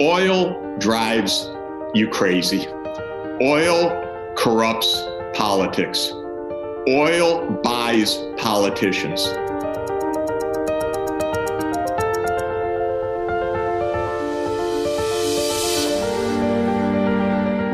Oil drives you crazy. Oil corrupts politics. Oil buys politicians.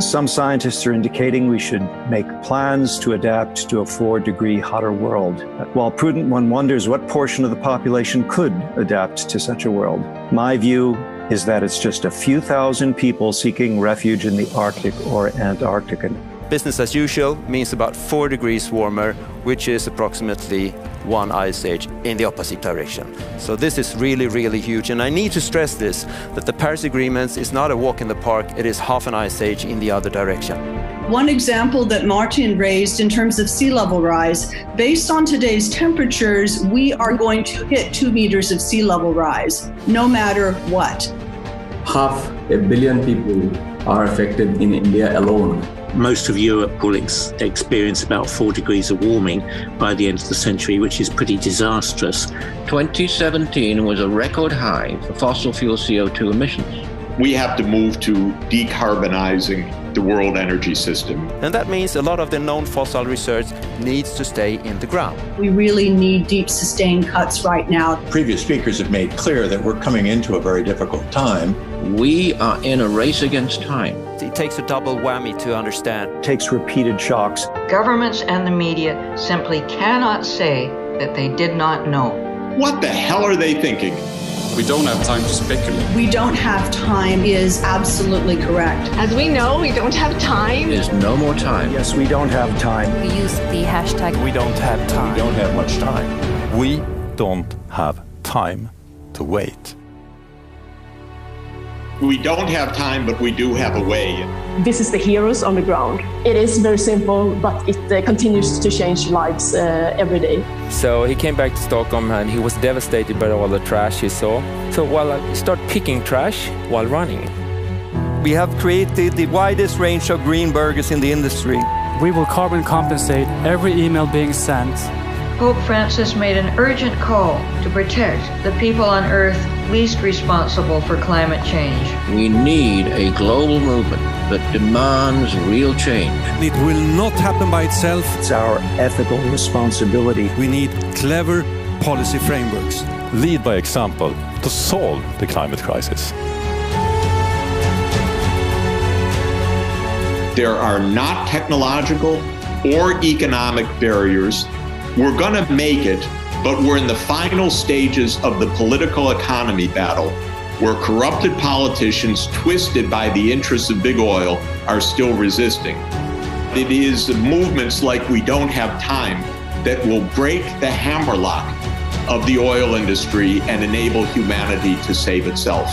Some scientists are indicating we should make plans to adapt to a 4-degree hotter world. While prudent one wonders what portion of the population could adapt to such a world. My view is that it's just a few thousand people seeking refuge in the Arctic or Antarctica. Business as usual means about 4 degrees warmer, which is approximately 1 ice age in the opposite direction. So this is really, really huge. And I need to stress this, that the Paris Agreement is not a walk in the park, it is half an ice age in the other direction. One example that Martin raised in terms of sea level rise, based on today's temperatures, we are going to hit 2 meters of sea level rise, no matter what. 500 million people are affected in India alone. Most of Europe will experience about 4 degrees of warming by the end of the century, which is pretty disastrous. 2017 was a record high for fossil fuel CO2 emissions. We have to move to decarbonizing the world energy system. And that means a lot of the known fossil research needs to stay in the ground. We really need deep, sustained cuts right now. Previous speakers have made clear that we're coming into a very difficult time. We are in a race against time. It takes a double whammy to understand. It takes repeated shocks. Governments and the media simply cannot say that they did not know. What the hell are they thinking? We don't have time to speculate. We don't have time is absolutely correct. As we know, we don't have time. There's no more time. Yes, we don't have time. We use the hashtag we don't have time. We don't have much time. We don't have time to wait. We don't have time, but we do have a way. This is the heroes on the ground. It is very simple, but it continues to change lives every day. So he came back to Stockholm and he was devastated by all the trash he saw. So I started picking trash while running. We have created the widest range of green burgers in the industry. We will carbon compensate every email being sent. Pope Francis made an urgent call to protect the people on Earth least responsible for climate change. We need a global movement that demands real change. It will not happen by itself. It's our ethical responsibility. We need clever policy frameworks. Lead by example to solve the climate crisis. There are not technological or economic barriers. We're going to make it, but we're in the final stages of the political economy battle, where corrupted politicians, twisted by the interests of big oil, are still resisting. It is movements like We Don't Have Time that will break the hammerlock of the oil industry and enable humanity to save itself.